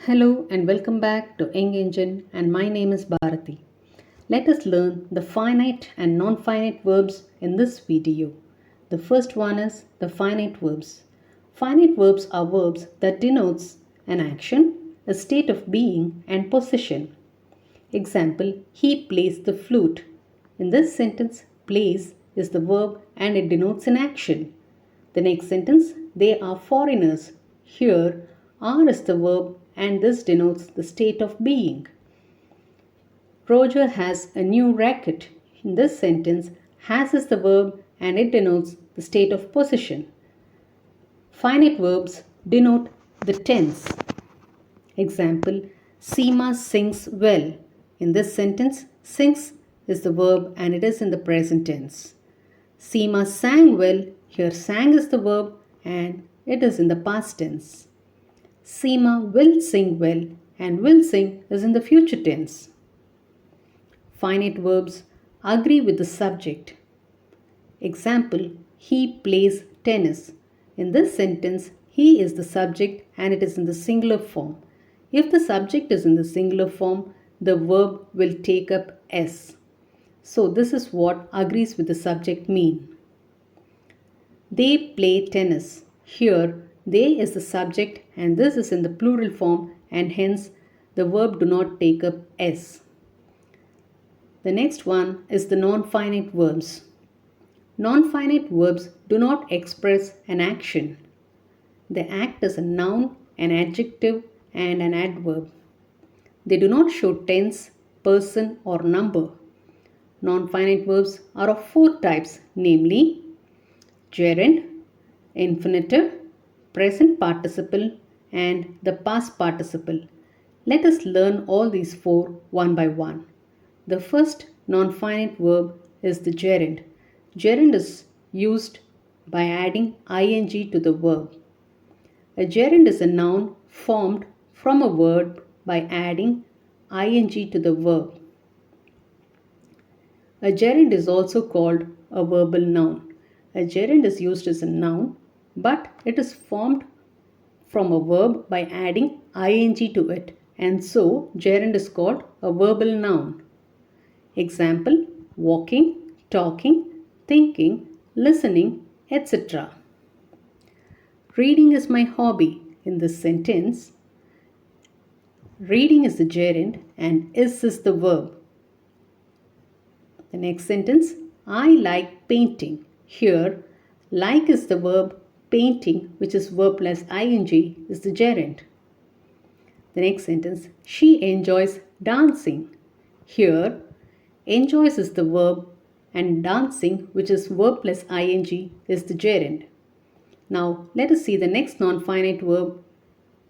Hello and welcome back to ENG and my name is Bharati. Let us learn the finite and non-finite verbs in this video. The first one is the finite verbs. Finite verbs are verbs that denotes an action, a state of being and position. Example, he plays the flute. In this sentence, plays is the verb and it denotes an action. The next sentence, they are foreigners. Here, are is the verb and this denotes the state of being. Roger has a new racket. In this sentence, has is the verb and it denotes the state of position. Finite verbs denote the tense. Example, Seema sings well. In this sentence, sings is the verb and it is in the present tense. Seema sang well. Here sang is the verb and it is in the past tense. Seema will sing well and will sing is in the future tense. Finite verbs agree with the subject. Example, he plays tennis. In this sentence, he is the subject and it is in the singular form. If the subject is in the singular form, the verb will take up S. So this is what agrees with the subject mean. They play tennis. Here, they is the subject and this is in the plural form and hence the verb do not take up S. The next one is the non-finite verbs. Non-finite verbs do not express an action. They act as a noun, an adjective and an adverb. They do not show tense, person or number. Non-finite verbs are of four types, namely gerund, infinitive, present participle and the past participle. Let us learn all these four one by one. The first non-finite verb is the gerund. Gerund is used by adding ing to the verb. A gerund is a noun formed from a word by adding ing to the verb. A gerund is also called a verbal noun. A gerund is used as a noun, but it is formed from a verb by adding ing to it, and so gerund is called a verbal noun. Example, walking, talking, thinking, listening, etc. Reading is my hobby. In this sentence, reading is the gerund and is the verb. The next sentence, I like painting. Here, like is the verb, painting, which is verb plus ing, is the gerund. The next sentence, she enjoys dancing. Here, enjoys is the verb and dancing, which is verb plus ing, is the gerund. Now, let us see the next non-finite verb,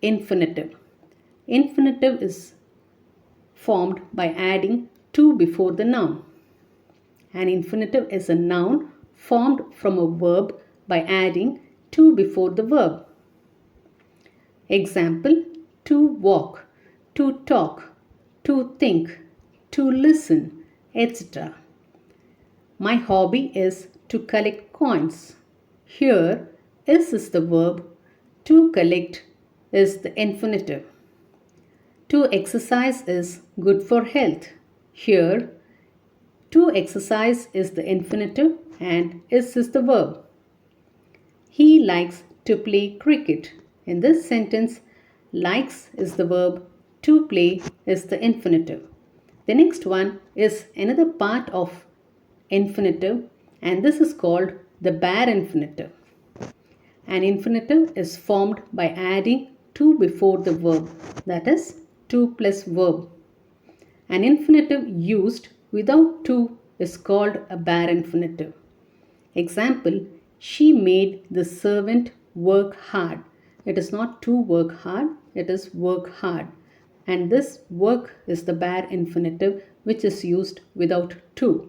infinitive. Infinitive is formed by adding to before the noun. An infinitive is a noun formed from a verb by adding to before the verb. Example, to walk, to talk, to think, to listen, etc. My hobby is to collect coins. Here, is the verb, to collect is the infinitive. To exercise is good for health. Here, to exercise is the infinitive and is the verb. He likes to play cricket. In this sentence, likes is the verb, to play is the infinitive. The next one is another part of infinitive and this is called the bare infinitive. An infinitive is formed by adding to before the verb, that is, to plus verb. An infinitive used without to is called a bare infinitive. Example, she made the servant work hard. It is not to work hard, it is work hard. And this work is the bare infinitive which is used without to.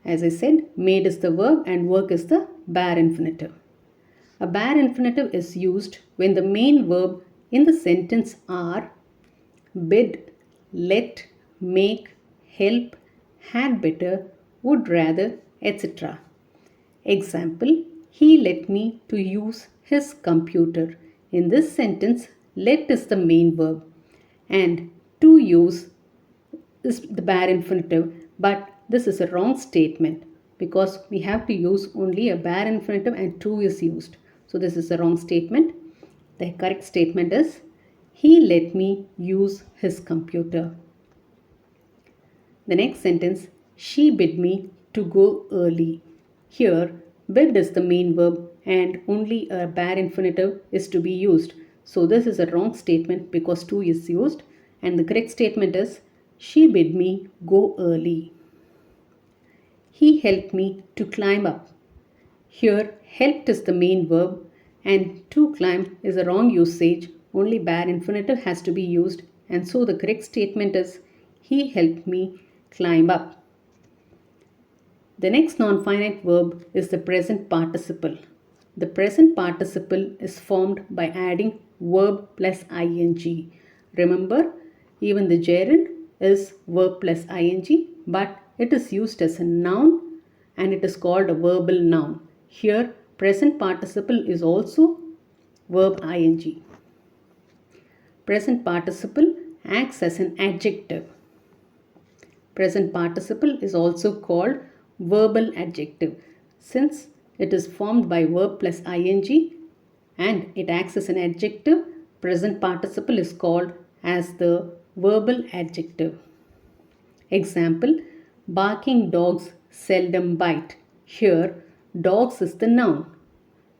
As I said, made is the verb and work is the bare infinitive. A bare infinitive is used when the main verb in the sentence are bid, let, make, help, had better, would rather, etc. Example, he let me to use his computer. In this sentence, let is the main verb, and to use is the bare infinitive, but this is a wrong statement because we have to use only a bare infinitive and to is used. So this is a wrong statement. The correct statement is he let me use his computer. The next sentence, she bid me to go early. Here, bid is the main verb and only a bare infinitive is to be used. So this is a wrong statement because to is used, and the correct statement is she bid me go early. He helped me to climb up. Here, helped is the main verb and to climb is a wrong usage. Only bare infinitive has to be used, and so the correct statement is he helped me climb up. The next non-finite verb is the present participle. The present participle is formed by adding verb plus ing. Remember, even the gerund is verb plus ing, but it is used as a noun and it is called a verbal noun. Here, present participle is also verb ing. Present participle acts as an adjective. Present participle is also called verbal adjective since it is formed by verb plus ing and it acts as an adjective. Present participle is called as the verbal adjective. Example, barking dogs seldom bite. Here, dogs is the noun.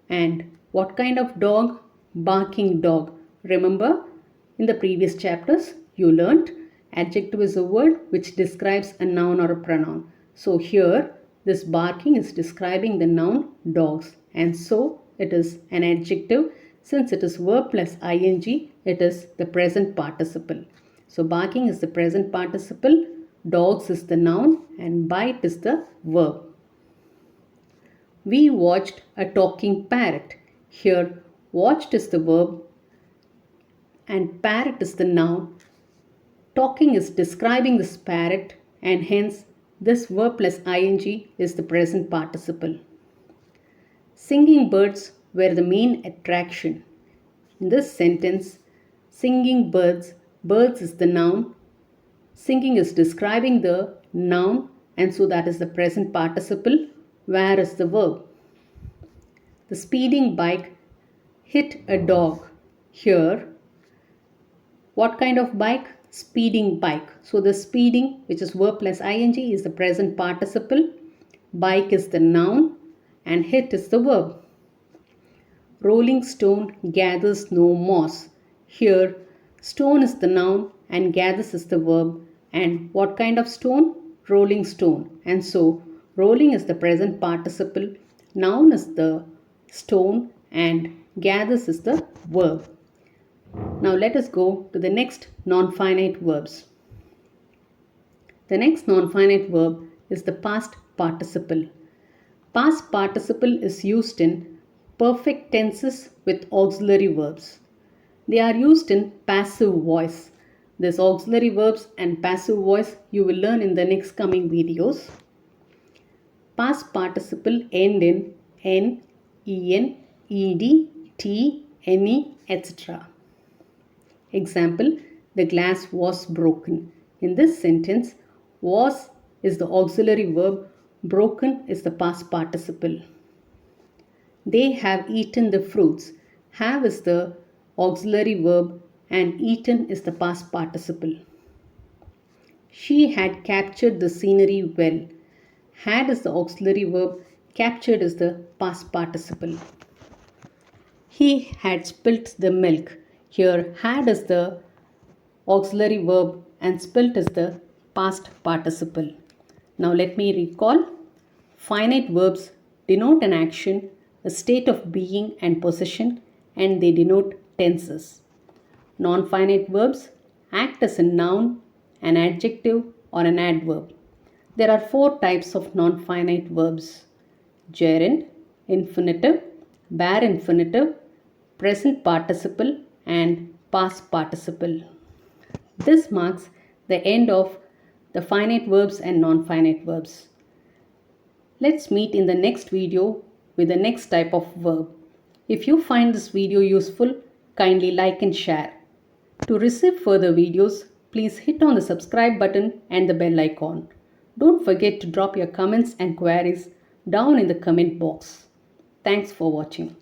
And what kind of dog? Barking dog. Remember, in the previous chapters, you learnt adjective is a word which describes a noun or a pronoun. So here, this barking is describing the noun dogs. And so, it is an adjective. Since it is verb plus ing, it is the present participle. So, barking is the present participle, dogs is the noun, and bite is the verb. We watched a talking parrot. Here, watched is the verb and parrot is the noun. Talking is describing this parrot and hence this verb plus ing is the present participle. Singing birds were the main attraction. In this sentence, singing birds, birds is the noun. Singing is describing the noun and so that is the present participle. Where is the verb? The speeding bike hit a dog. Here, what kind of bike? Speeding bike. So the speeding, which is verb plus ing, is the present participle. Bike is the noun and hit is the verb. Rolling stone gathers no moss. Here, stone is the noun and gathers is the verb. And what kind of stone? Rolling stone. And so, rolling is the present participle. Noun is the stone and gathers is the verb. Now let us go to the next non-finite verbs. The next non-finite verb is the past participle. Past participle is used in perfect tenses with auxiliary verbs. They are used in passive voice. This auxiliary verbs and passive voice you will learn in the next coming videos. Past participle end in n, en, ed, t, ne, etc. Example, the glass was broken. In this sentence, was is the auxiliary verb, broken is the past participle. They have eaten the fruits. Have is the auxiliary verb and eaten is the past participle. She had captured the scenery well. Had is the auxiliary verb, captured is the past participle. He had spilt the milk. Here, had is the auxiliary verb and spilt is the past participle. Now let me recall. Finite verbs denote an action, a state of being and possession, and they denote tenses. Non-finite verbs act as a noun, an adjective, or an adverb. There are 4 types of non-finite verbs: gerund, infinitive, bare infinitive, present participle, and past participle. This marks the end of the finite verbs and non-finite verbs. Let's meet in the next video with the next type of verb. If you find this video useful, kindly like and share. To receive further videos, please hit on the subscribe button and the bell icon. Don't forget to drop your comments and queries down in the comment box. Thanks for watching.